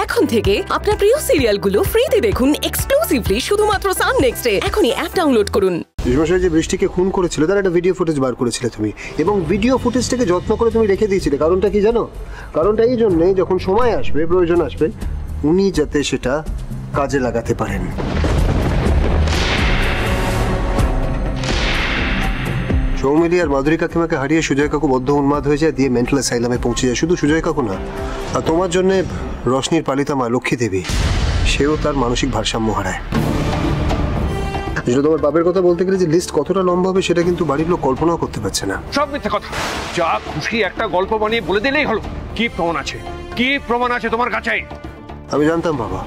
এখন থেকে আপনার প্রিয় সিরিয়ালগুলো ফ্রিতে দেখুন এক্সক্লুসিভলি শুধুমাত্র সান নেক্সটে। এখনই অ্যাপ ডাউনলোড করুন। যে বৃষ্টিকে খুন করেছিল তার একটা ভিডিও ফুটেজ বার করেছিলে তুমি, এবং ভিডিও ফুটেজটাকে যত্ন করে তুমি রেখে দিয়েছিলে। কারণটা কি জানো? কারণটা এই জন্যই, যখন সময় আসবে, প্রয়োজন আসবে, উনি যাতে সেটা কাজে লাগাতে পারেন। সৌমিলি আর মাধুরী কাকিমাকে হারিয়ে সুজয় কাকু বদ্ধ উন্মাদ হয়ে যায়, দিয়ে মেন্টাল অ্যাসাইলামে পৌঁছে যায়। শুধু সুজয় কাকু না, আর তোমার জন্যে রশ্মির পালিতা মা লক্ষ্মী দেবী, সেও তার মানসিক ভারসাম্য হারায়। তোমার বাবার কথা বলতে গেলে যে লিস্ট কতটা লম্বা হবে সেটা কিন্তু বাড়ির লোক কল্পনাও করতে পারছে না। সব মিথ্যে কথা, যা খুশি একটা গল্প বানিয়ে বলে দিলেই হলো। কি প্রমাণ আছে? কি প্রমাণ আছে তোমার কাছে? আমি জানতাম বাবা,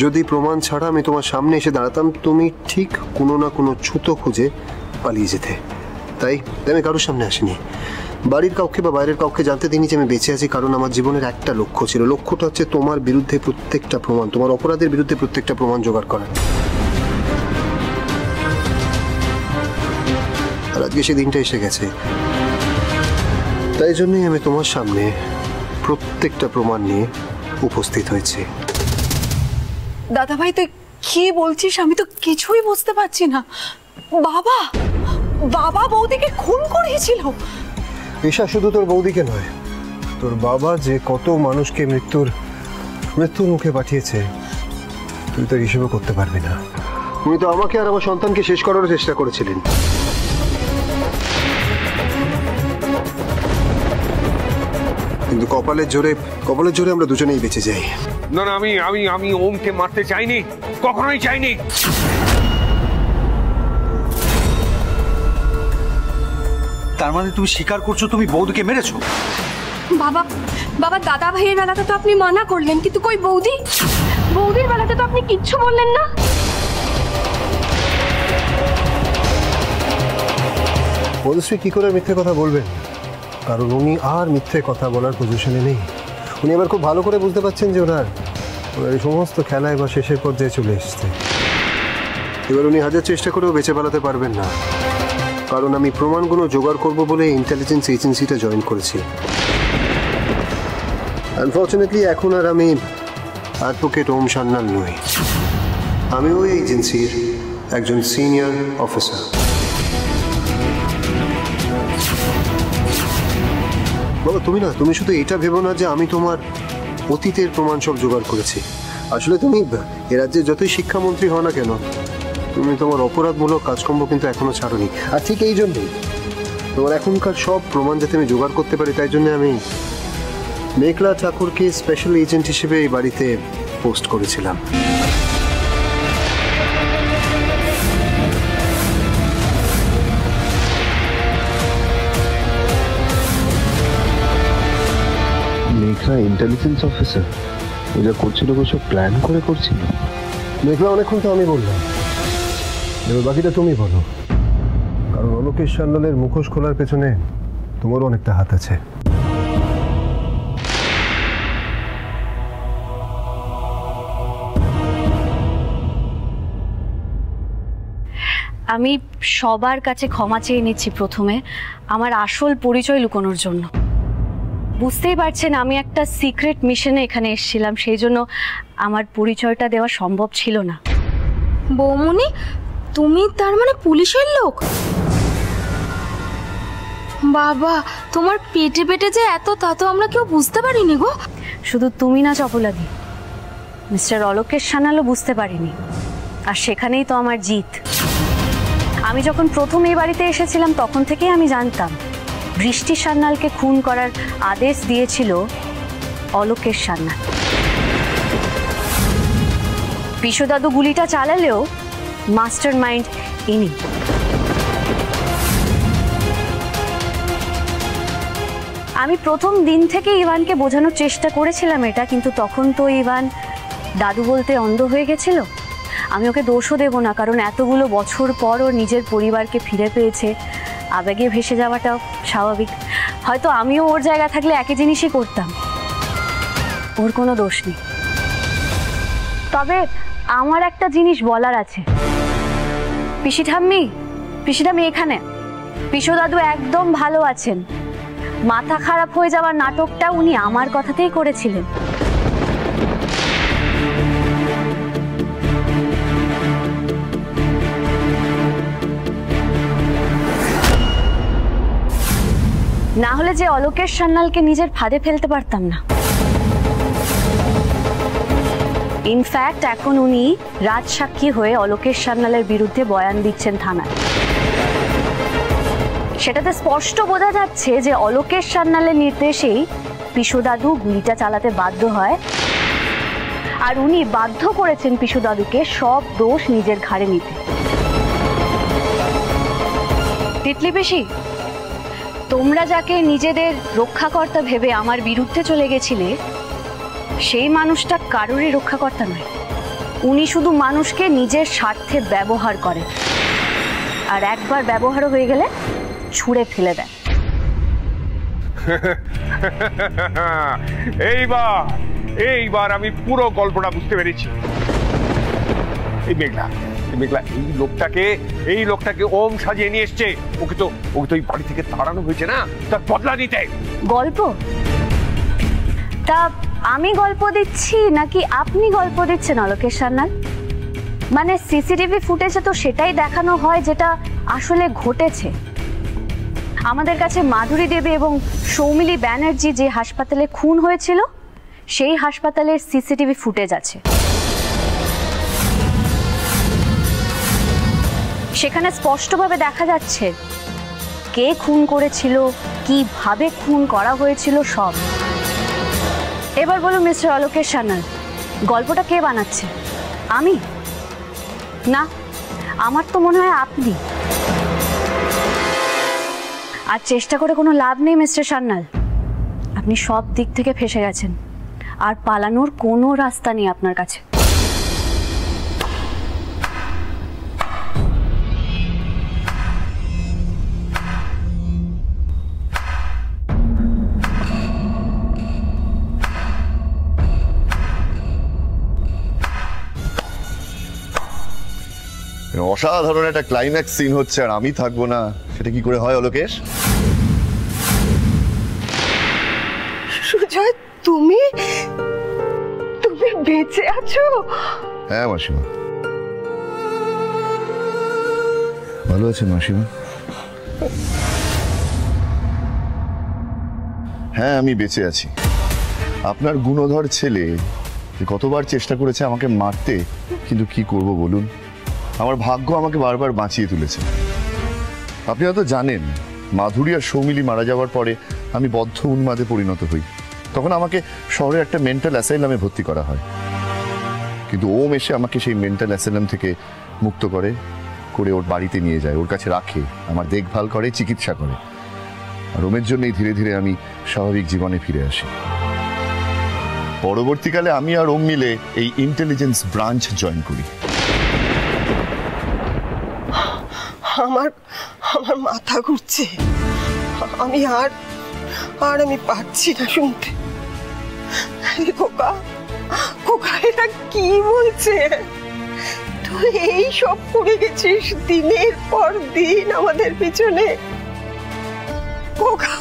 যদি প্রমাণ ছাড়া আমি তোমার সামনে এসে দাঁড়াতাম, তুমি ঠিক কোনো না কোনো ছুতো খুঁজে পালিয়ে যেতে। তাই আমি কারোর সামনে আসিনি। বাড়ির কাউকে বা বাইরের কাউকে জানতে দিইনি যে আমি বেঁচে আছি, কারণ আমার জীবনের একটা লক্ষ্য ছিল। লক্ষ্যটা হচ্ছে তোমার বিরুদ্ধে প্রত্যেকটা প্রমাণ, তোমার অপরাধের বিরুদ্ধে প্রত্যেকটা প্রমাণ জোগাড় করা। আর আজকে সেই দিনটা এসে গেছে, তাই জন্যই আমি তোমার সামনে প্রত্যেকটা প্রমাণ নিয়ে উপস্থিত হয়েছি। দাদা ভাই তুই কি বলছিস? আমি তো কিছুই বুঝতে পারছি না। বাবা বাবা বৌদিকে খুন করিয়েছিল? ঈশা, শুধু তোর বৌদিকে নয়, তোর বাবা যে কত মানুষকে মৃত্যুর মুখে পাঠিয়েছে তুই তো হিসেবে করতে পারবি না। উনি তো আমাকে আর আমার সন্তানকে শেষ করার চেষ্টা করেছিলেন। কিন্তু কপালের জোরে আমরা দুজনেই বেঁচে যাই। না না, আমি ওমকে মারতে চাইনি, কখনোই চাইনি। তার মানে তুমি স্বীকার করছো তুমি বৌদিকে মেরেছো? বাবা বাবা দাদা ভাইয়ের বেলাতে তো আপনি মানা করলেন, কিন্তু কই বৌদির বেলাতে তো আপনি কিচ্ছু বললেন না। বৌদিশ্রী কি করে মিথ্যে কথা বলবেন? কারণ উনি আর মিথ্যে কথা বলার পজিশনে নেই। উনি এবার খুব ভালো করে বুঝতে পারছেন যে ওনার এই সমস্ত খেলা এবার শেষের পর্যায়ে চলে এসছে। এবার উনি হাজার চেষ্টা করেও বেঁচে পালাতে পারবেন না, কারণ আমি প্রমাণগুলো জোগাড় করবো বলে ইন্টেলিজেন্স এজেন্সিটা জয়েন করেছি। আনফর্চুনেটলি এখন আর আমি অ্যাডভোকেট ওম সান্যাল নই, আমি ওই এজেন্সির একজন সিনিয়র অফিসার। বাবা তুমি শুধু এটা ভেবো না যে আমি তোমার অতীতের প্রমাণ সব জোগাড় করেছি। আসলে তুমি এ রাজ্যের যতই শিক্ষামন্ত্রী হও না কেন, তুমি তোমার অপরাধমূলক কাজকর্ম কিন্তু এখনো ছাড়োনি। আর ঠিক এই জন্যই তোমার এখনকার সব প্রমাণ যাতে আমি জোগাড় করতে পারি, তাই জন্য আমি মেঘলা ঠাকুরকে স্পেশাল এজেন্ট হিসেবে এই বাড়িতে পোস্ট করেছিলাম। মেঘলা ইন্টেলিজেন্স অফিসার, ও যা করছিল সব প্ল্যান করে করছিল। মেঘলা অনেকক্ষণ তো আমি বললাম, এবার বাকিটা তুমি বলো, কারণ অলোকেশ সান্যালের মুখোশ খোলার পেছনে তোমারও অনেকটা হাত আছে। আমি সবার কাছে ক্ষমা চেয়ে নিচ্ছি প্রথমে, আমার আসল পরিচয় লুকানোর জন্য। বুঝতেই পারছেন আমি একটা সিক্রেট মিশনে এখানে এসেছিলাম, সেই জন্য আমার পরিচয়টা দেওয়া সম্ভব ছিল না। বৌমনি, তুমি তার মানে পুলিশের লোক? বাবা, তোমার পেটে পেটে যে এত, তা তো আমরা কেউ বুঝতে পারিনি গো। শুধু তুমি না চপলাদি, মিস্টার অলোকেশ সান্যালও বুঝতে পারিনি। আর সেখানেই তো আমার জিত। আমি যখন প্রথম এই বাড়িতে এসেছিলাম তখন থেকেই আমি জানতাম বৃষ্টি সান্যালকে খুন করার আদেশ দিয়েছিল অলোকেশ সান্যাল। বিশ্বদাদু গুলিটা চালালেও মাস্টার মাইন্ড ইনি। আমি প্রথম দিন থেকে ইভানকে বোঝানোর চেষ্টা করেছিলাম এটা, কিন্তু তখন তো ইভান দাদু বলতে অন্ধ হয়ে গেছিল। আমি ওকে দোষও দেব না, কারণ এতগুলো বছর পর ওর নিজের পরিবারকে ফিরে পেয়েছে, আবেগে ভেসে যাওয়াটাও স্বাভাবিক। হয়তো আমিও ওর জায়গা থাকলে একই জিনিসই করতাম, ওর কোনো দোষ নেই। তবে আমার একটা জিনিস বলার আছে। পিসি ঠাম্মি এখানে। পিসো দাদু একদম ভালো আছেন। মাথা খারাপ হয়ে যাওয়ার নাটকটা উনি আমার কথাতেই করেছিলেন। হলে যে অলোকেশ সান্যালকে নিজের ফাঁদে ফেলতে পারতাম না। ইনফ্যাক্ট এখন উনি রাজসাক্ষী হয়ে অলোকেশ সান্যালের বিরুদ্ধে বয়ান দিচ্ছেন থানায়। সেটাতে স্পষ্ট বোঝা যাচ্ছে যে অলোকেশ সান্যালের নির্দেশেই পিসু দাদু গুলিটা চালাতে বাধ্য হয়, আর উনি বাধ্য করেছেন পিসু দাদুকে সব দোষ নিজের ঘাড়ে নিতে। তিতলি পিসি, তোমরা যাকে নিজেদের রক্ষাকর্তা ভেবে আমার বিরুদ্ধে চলে গেছিলে, সেই মানুষটা কারোরই রক্ষাকর্তা নয়। উনি শুধু মানুষকে নিজের স্বার্থে ব্যবহার করেন, আর একবার ব্যবহার হয়ে গেলে ছুঁড়ে ফেলে দেন। এইবার আমি পুরো গল্পটা বুঝতে পেরেছি। এই মেঘলা এই লোকটাকে ওম সাজিয়ে নিয়ে এসছে। ওকে তো এই বাড়ি থেকে তাড়ানো হয়েছে না, তার বদলা নিতে। গল্প? তা আমি গল্প দিচ্ছি নাকি আপনি গল্প দিচ্ছেন অলোকেশ সান্যাল? মানে সিসিটিভি ফুটেজে তো সেটাই দেখানো হয় যেটা আসলে ঘটেছে। আমাদের কাছে মাধুরী দেবী এবং সৌমিলি ব্যানার্জি যে হাসপাতালে খুন হয়েছিল, সেই হাসপাতালের সিসিটিভি ফুটেজ আছে। সেখানে স্পষ্টভাবে দেখা যাচ্ছে কে খুন করেছিল, কিভাবে খুন করা হয়েছিল সব। এবার বলুন মিস্টার অলোকেশ সান্যাল, গল্পটা কে বানাচ্ছে? আমি না, আমার তো মনে হয় আপনি। আর চেষ্টা করে কোনো লাভ নেই মিস্টার সান্যাল, আপনি সব দিক থেকে ফেঁসে গেছেন, আর পালানোর কোনো রাস্তা নেই আপনার কাছে। অসাধারণ একটা ক্লাইম্যাক্স সিন হচ্ছে আর আমি থাকবো না, সেটা কি করে হয় অলোকেশ? সুজয়, তুমি বেঁচে আছো? হ্যাঁ মাসিমা, ভালো আছেন মাসিমা? হ্যাঁ আমি বেঁচে আছি। আপনার গুণধর ছেলে কতবার চেষ্টা করেছে আমাকে মারতে, কিন্তু কি করব বলুন, আমার ভাগ্য আমাকে বারবার বাঁচিয়ে তুলেছে। আপনি হয়তো জানেন, মাধুরী আর সৌমিলি মারা যাওয়ার পরে আমি বদ্ধ উন্মাদে পরিণত হই। তখন আমাকে শহরে একটা মেন্টাল অ্যাসাইলামে ভর্তি করা হয়, কিন্তু ওম এসে আমাকে সেই মেন্টাল অ্যাসাইলাম থেকে মুক্ত করে ওর বাড়িতে নিয়ে যায়, ওর কাছে রাখে, আমার দেখভাল করে, চিকিৎসা করে। আর ওমের জন্যই ধীরে ধীরে আমি স্বাভাবিক জীবনে ফিরে আসি। পরবর্তীকালে আমি আর ওম মিলে এই ইন্টেলিজেন্স ব্রাঞ্চ জয়েন করি। আমার মাথা ঘুরছে, আমি পারছি না শুনতে। খোকা এটা কি বলছে? তুই এই সব করে গেছিস দিনের পর দিন আমাদের পিছনে। খোকা,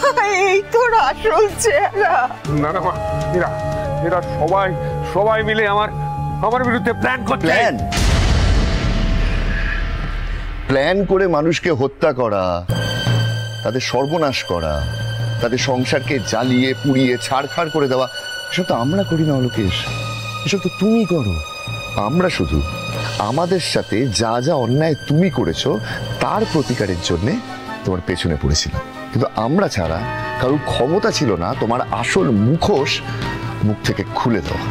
এই তোর আসল চেহারা। না না মা, এরা সবাই মিলে আমার বিরুদ্ধে প্ল্যান করছে। প্ল্যান করে মানুষকে হত্যা করা, তাদের সর্বনাশ করা, তাদের সংসারকে জ্বালিয়ে পুড়িয়ে ছাড়খাড় করে দেওয়া, এসব তো আমরা করি না অলোকেশ, এসব তো তুমি করো। আমরা শুধু আমাদের সাথে যা যা অন্যায় তুমি করেছো তার প্রতিকারের জন্য তোমার পেছনে পড়েছিলাম, কিন্তু আমরা ছাড়া কারোর ক্ষমতা ছিল না তোমার আসল মুখোশ মুখ থেকে খুলে দেওয়া।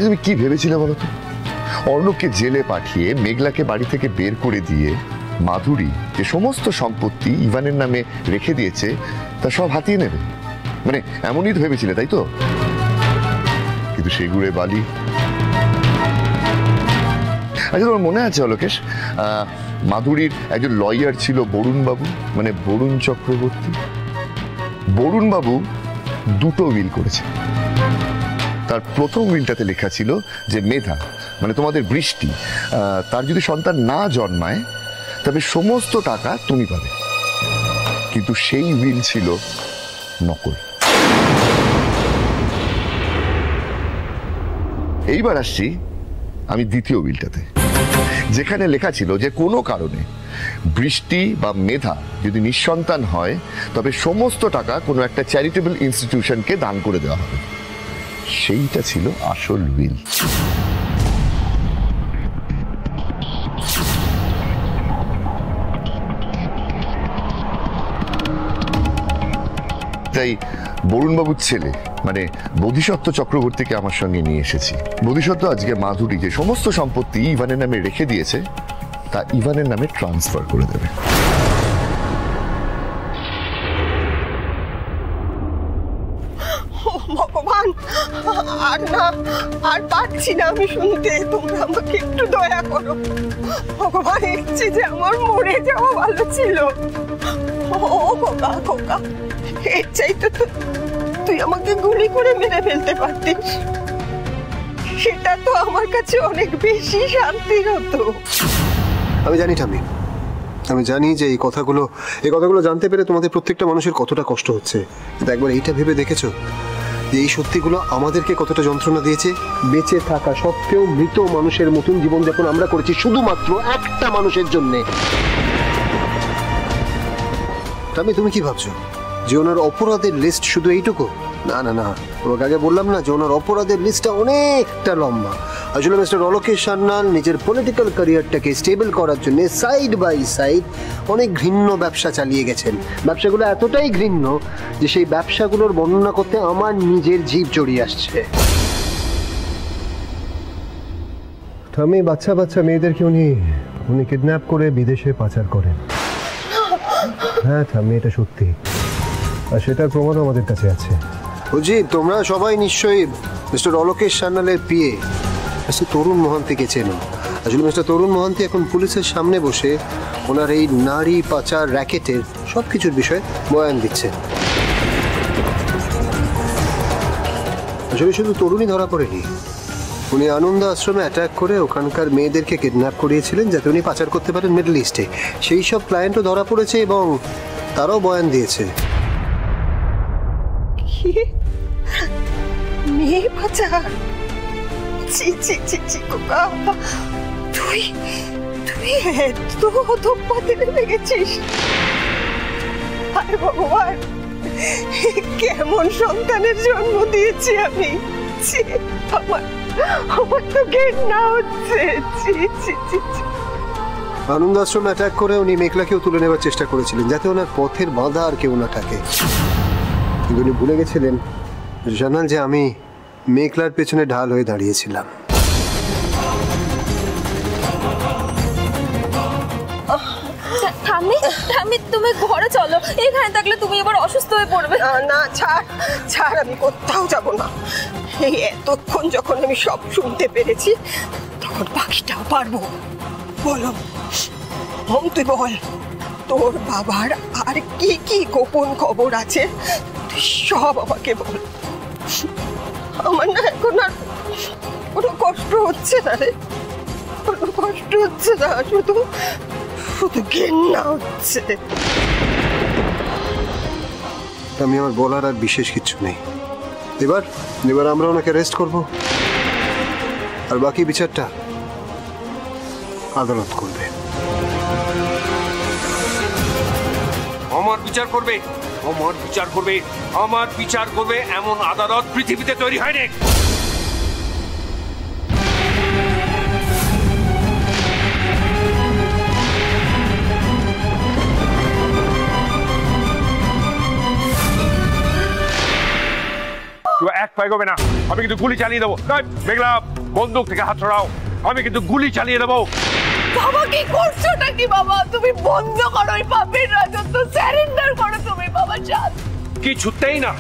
তুমি কি ভেবেছিলে বলো তো? অর্ণবকে জেলে পাঠিয়ে মেঘলাকে বাড়ি থেকে বের করে দিয়ে মাধুরী যে সমস্ত সম্পত্তি ইভানের নামে রেখে দিয়েছে তা সব হাতিয়ে নেবে, মানে এমনই ভেবেছিলে, তাই তো? কিন্তু সেগুড়ে বালি। আচ্ছা, তোমার মনে আছে অলোকেশ, মাধুরীর একজন লয়ার ছিল বরুণ বাবু, মানে বরুণ চক্রবর্তী। বরুণ বাবু দুটো উইল করেছে। তার প্রথম উইলটাতে লেখা ছিল যে মেধা, মানে তোমাদের বৃষ্টি, তার যদি সন্তান না জন্মায় তবে সমস্ত টাকা তুমি পাবে, কিন্তু সেই উইল ছিল নকল। এইবার আসছি আমি দ্বিতীয় উইলটাতে। যেখানে লেখা ছিল যে কোনো কারণে বৃষ্টি বা মেধা যদি নিঃসন্তান হয় তবে সমস্ত টাকা কোনো একটা চ্যারিটেবল ইনস্টিটিউশনকে দান করে দেওয়া হবে। সেইটা ছিল আসল উইল। তাই বরুণবাবুর ছেলে মানে বোধিসত্ত্ব চক্রবর্তীকে আমার সঙ্গে নিয়ে এসেছি। বোধিসত্ত্ব আজকে মাধুরী যে সমস্ত সম্পত্তি ইভানের নামে রেখে দিয়েছে তা ইভানের নামে ট্রান্সফার করে দেবে। ভগবান, আর না, আর পারছি না আমি শুনতে। তোমরা আমাকে একটু দয়া করো ভগবান। ইচ্ছে যে আমার মরে যাওয়া ভালো ছিল। ও খোকা, খোকা, এর চাইতে তো তুই আমাকে গুলি করে মেরে ফেলতে পারতিস। সেটা তো আমার কাছে অনেক বেশি শান্তির হতো। আমি জানি ঠাম্মি, আমি জানি যে এই কথাগুলো জানতে পেরে তোমাদের প্রত্যেকটা মানুষের কতটা কষ্ট হচ্ছে। কিন্তু একবার এইটা ভেবে দেখেছো যে এই সত্যিগুলো আমাদেরকে কতটা যন্ত্রণা দিয়েছে? বেঁচে থাকা সত্ত্বেও মৃত মানুষের মতন জীবনযাপন আমরা করেছি শুধুমাত্র একটা মানুষের জন্যে। ঠাম্মি, তুমি কি ভাবছো যে ওনার অপরাধের লিস্ট শুধু এইটুকু? না না না, তোমাকে আগে বললাম না যে ওনার অপরাধের লিস্টটা অনেকটা লম্বা। আসলে মিস্টার অলোকেশ সান্যাল নিজের পলিটিক্যাল ক্যারিয়ারটাকে স্টেবল করার জন্য সাইড বাই সাইড অনেক ঘৃণ্য ব্যবসা চালিয়ে গেছেন। ব্যবসাগুলো এতটাই ঘৃণ্য যে সেই ব্যবসাগুলোর বর্ণনা করতে আমার নিজের জিভ জড়িয়ে আসছে। ঠাম্মি, বাচ্চা বাচ্চা মেয়েদেরকে উনি কিডন্যাপ করে বিদেশে পাচার করেন। হ্যাঁ ঠাম্মি, এটা সত্যি, আর সেটার প্রমাণ আমাদের কাছে আছে। বুঝি তোমরা সবাই নিশ্চয়ই মিস্টার অলোকেশ সান্যালের পিএ মিস্টার তরুণ মোহান্তিকে চেনো। আসলে মিস্টার তরুণ মোহান্তি এখন পুলিশের সামনে বসে ওনার এই নারী পাচার র্যাকেটের সব কিছুর বিষয়ে বয়ান দিচ্ছেন। আসলে শুধু তরুণই ধরা পড়েনি, উনি আনন্দ আশ্রমে অ্যাটাক করে ওখানকার মেয়েদেরকে কিডন্যাপ করিয়েছিলেন যাতে উনি পাচার করতে পারেন মিডল ইস্টে। সেই সব ক্লায়েন্টও ধরা পড়েছে এবং তারাও বয়ান দিয়েছে। মেয়ে পাচার? ছি ছি ছি ছি খোকা, তুই এত অধঃপতনে নেমে গেছিস। আরে ভগবান, কেমন সন্তানের জন্ম দিয়েছি আমি। ছি, আমার তো ঘেন্না হচ্ছে। ছি ছি ছি ছি। আনন্দ আশ্রমে অ্যাটাক করে উনি মেঘলাকেও তুলে নেওয়ার চেষ্টা করেছিলেন যাতে ওনার পথের বাধা আর কেউ না থাকে। কিন্তু উনি ভুলে গেছিলেন জানাল যে আমি মেঘলার পেছনে ঢাল হয়ে দাঁড়িয়েছিলাম। ঠাম্মি, তুমি ঘরে চলো। এখানে থাকলে তুমি এবার অসুস্থ হয়ে পড়বে। না, ছাড়, আমি কোথাও যাব না। এই এতক্ষণ যখন আমি সব শুনতে পেরেছি তখন বাকিটাও পারবো। বলো তুই বল, তোর বাবার আর কি কি গোপন খবর আছে তুই সব আমাকে বল। আমার না এখন আর কোনো কষ্ট হচ্ছে না রে, কোনো কষ্ট হচ্ছে না, শুধু ঘেন্না হচ্ছে। আমি আমার বলার আর বিশেষ কিছু নেই। এবার আমরা ওনাকে রেস্ট করব, আর বাকি বিচারটা আদালত করবে। আমার বিচার করবে এমন আদালত পৃথিবীতে তৈরি হয়নি। এক পাইবে না, আমি কিন্তু গুলি চালিয়ে দেবো। মেঘলা, বন্দুক থেকে হাত ছড়াও, আমি কিন্তু গুলি চালিয়ে দেবো। বাবা, কি করছোটা কি? বাবা, তুমি বন্ধ করো এই পাপের রাজত্ব, স্যারেন্ডার করো তুমি। বাবা চাঁদ, কিছুতেই না,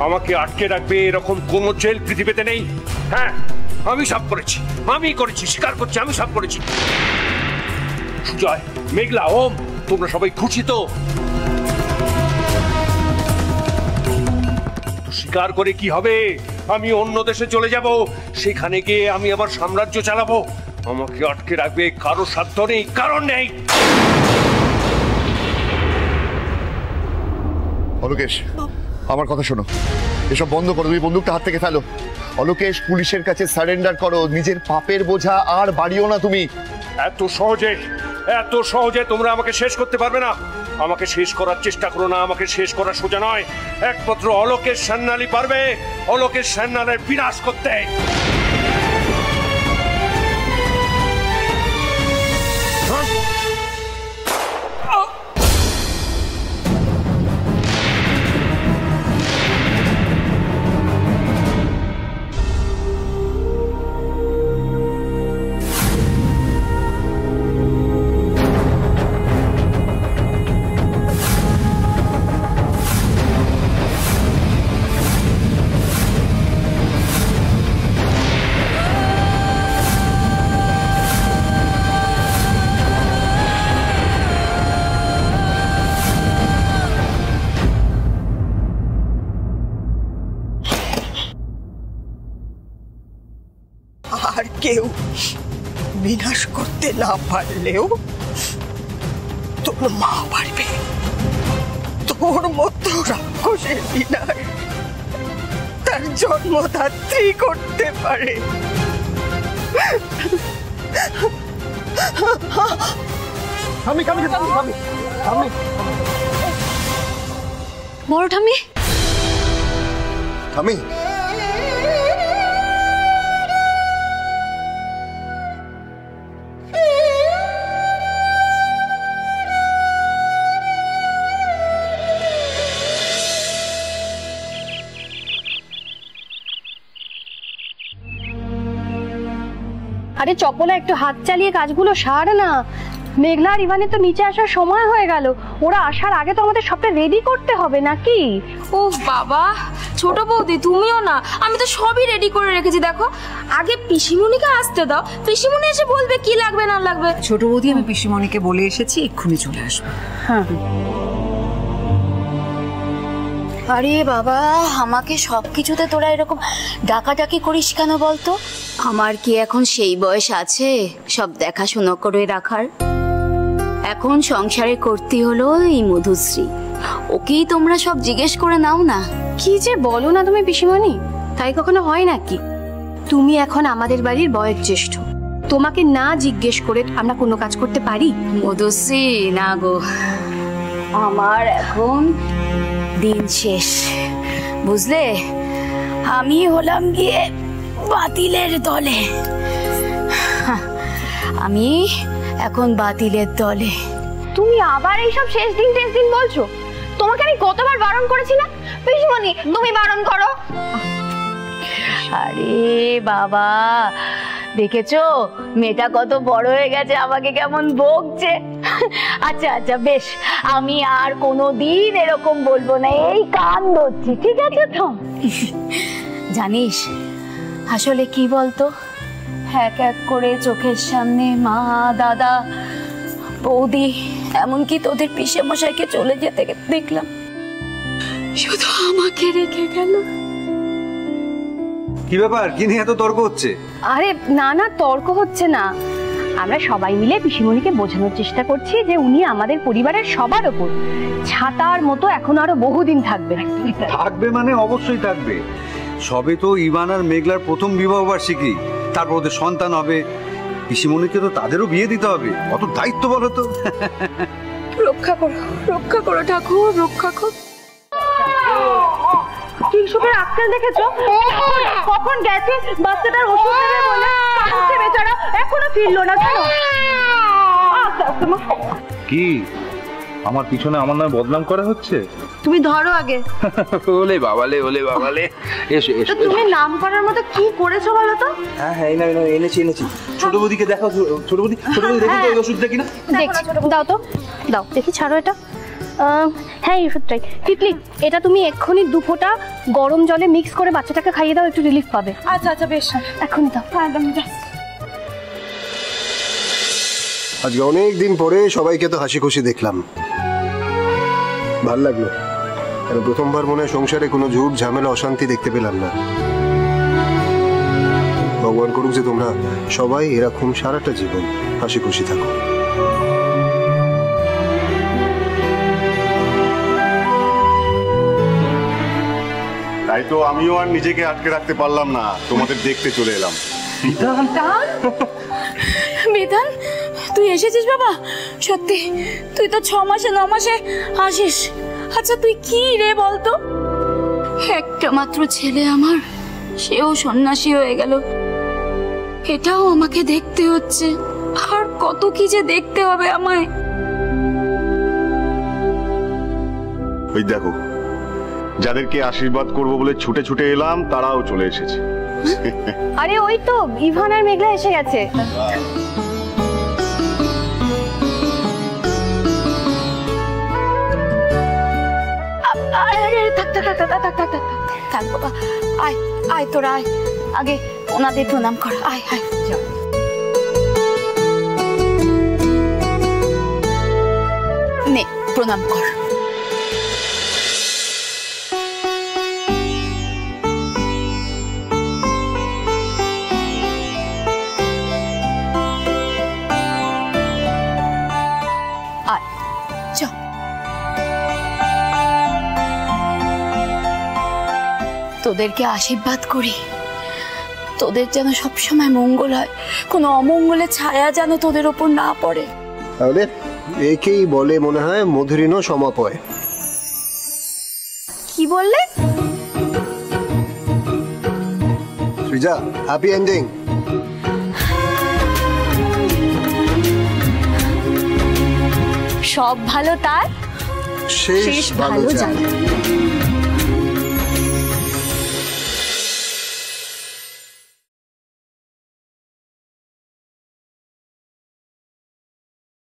আমাকে আটকে রাখবে এরকম কোন জেল পৃথিবীতে নেই। হ্যাঁ, আমি সব করেছি, স্বীকার করছি, আমি সব করেছি। সুজয়, মেঘলা, ওম, তোমরা সবাই খুশি তো? স্বীকার করে কি হবে? আমি অন্য দেশে চলে যাব, সেখানে গিয়ে আমি আবার সাম্রাজ্য চালাবো। আমাকে আটকে রাখবে কারো সাধ্য নেই, কারণ নেই। অলোকেশ, আমার কথা শোনো, এসব বন্ধ করো। তুমি বন্দুকটা হাত থেকে ফেলো। অলোকেশ, পুলিশের কাছে সারেন্ডার করো। নিজের পাপের বোঝা আর বাড়িও না তুমি। এত সহজে তোমরা আমাকে শেষ করতে পারবে না। আমাকে শেষ করার চেষ্টা করো না, আমাকে শেষ করা সোজা নয়। একমাত্র অলোকের সান্যালী পারবে অলোকের সান্যালের বিনাশ করতে। আর কেউ বিনাশ করতে না পারলেও তোর মা পারবে। তোর মতো রাক্ষসের বিনাশ তার জন্মদাত্রী করতে পারে। বড় ঠাম্মি, আমি আরে চপলা, একটু হাত চালিয়ে কাজগুলো সার না। মেঘলা আর ইভানের তো নিচে আসার সময় হয়ে গেল। ওরা আসার আগে তো আমাদের সবটা রেডি করতে হবে নাকি? ও বাবা, ছোট বৌদি তুমিও না, আমি তো সবই রেডি করে রেখেছি। দেখো, আগে পিসিমণিকে আসতে দাও, পিসিমণি এসে বলবে কি লাগবে না লাগবে। ছোট বৌদি, আমি পিসিমণিকে বলে এসেছি, এক্ষুনি চলে আসবে। হ্যাঁ। আরে বাবা, আমাকে সবকিছুতে তোরা এরকম ডাকাডাকি করিস কেন বলতো? আমার কি এখন সেই বয়স আছে সব দেখাশোনা করে রাখার? এখন সংসারে করতে হলো এই মধুশ্রী, ওকেই তোমরা সব জিজ্ঞেস করে নাও না। কি যে বলো না তুমি পিসিমণি, তাই কখনো হয় নাকি? তুমি এখন আমাদের বাড়ির বয়োজ্যেষ্ঠ, তোমাকে না জিজ্ঞেস করে আমরা কোনো কাজ করতে পারি? মধুশ্রী, না গো, আমার এখন দিন শেষ, বুঝলে? আমি হলাম গিয়ে বাতিলের দলে। আমি এখন বাতিলের দলে। তুমি আবার এইসব শেষ দিন বলছো? তোমাকে আমি কতবার বারণ করেছি না? পিসিমণি, তুমি বারণ করো। আরে বাবা, দেখেছো মেয়েটা কত বড় হয়ে গেছে, আমাকে কেমন বকছে। আচ্ছা আচ্ছা বেশ, আমি আর কোনোদিন এরকম বলবো না, এই কান ধরছি, ঠিক আছে তো? জানিস আসলে কি বলতো, এক এক করে চোখের সামনে মা, দাদা, বৌদি, এমনকি তোদের পিসে মশাইকে চলে যেতে দেখলাম, শুধু আমাকে রেখে গেল। কি ব্যাপার, কি নিয়ে এত তর্ক হচ্ছে? আরে না না, তর্ক হচ্ছে না, আমরা সবাই মিলে পিসিমণিকে বোঝানোর চেষ্টা করছি যে উনি আমাদের পরিবারের সবার ওপর ছাতার মতো এখন আরো বহুদিন থাকবে। থাকবে মানে অবশ্যই থাকবে। সবে তো ইভান আর মেঘলার প্রথম বিবাহ বার্ষিকী, তারপর ওদের সন্তান হবে, পিসিমণিকে তো তাদেরও বিয়ে দিতে হবে, কত দায়িত্ব বলো তো। রক্ষা করো ঠাকুর, রক্ষা করো। কিংশুকের আক্কেল দেখেছো? কখন গেছে বাচ্চাটার ওষুধ দেবে বলে, কাঁদছে বেচারা, এখনো ফিরলো না কেন? কি আমার পিছনে আমার নামে বদনাম করা হচ্ছে? তুমি ধরো আগে। ওলে বাবালে, ওলে বাবালে, এসো এসো। তুমি নাম করার মতো কি করেছো বলো তো? হ্যাঁ হ্যাঁ, এনেছি। ছোট বৌদিকে দেখাও, ছোট বৌদি দেখি তো ওষুধটা কিনা। দাও তো, দাও দেখি, ছাড়ো এটা। হ্যাঁ, এই ওষুধটাই। তিতলি, এটা তুমি এক্ষুনি 2 ফোঁটা গরম জলে মিক্স করে বাচ্চাটাকে খাইয়ে দাও, একটু রিলিফ পাবে। আচ্ছা আচ্ছা বেশ, এখনই দাও। আজকে অনেক দিন পরে সবাইকে তো হাসি খুশি দেখলাম, ভাল লাগলো। কারণ প্রথমবার মনে হয় সংসারে কোনো ঝুট ঝামেলা অশান্তি দেখতে পেলাম না। ভগবান করুক যে তোমরা সবাই এরকম সারাটা জীবন হাসি খুশি থাকো। তাই তো আমিও আর নিজেকে আটকে রাখতে পারলাম না, তোমাদের দেখতে চলে এলাম। বিধান, তুই এসেছিস বাবা? সত্যি তুই তো 6 মাসে 9 মাসে আসিস। আচ্ছা তুই কি রে বলতো? একটা মাত্র ছেলে আমার, সেও সন্ন্যাসী হয়ে গেল, এটাও আমাকে দেখতে হচ্ছে। আর কত কি যে দেখতে হবে আমায়। ওই দেখো, যাদেরকে আশীর্বাদ করব বলে ছুটে ছুটে এলাম তারাও চলে এসেছে। আরে ওই তো ইভান আর মেঘলা এসে গেছে। থাক বাবা, আয় আয় তোরা আয়, আগে ওনাদের প্রণাম কর। আয় আয় যাও। নে প্রণাম কর। আয় চল। তোদেরকে আশীর্বাদ করি, তোদের যেন সবসময় মঙ্গল হয়, কোনো অমঙ্গলের ছায়া যেন তোদের ওপর না পড়ে। তাহলে একেই বলে মনে হয় মধুরিণ সমাপয়। কি বললে? Srija, happy ending. সব ভালো তার শেষ ভালো যায়।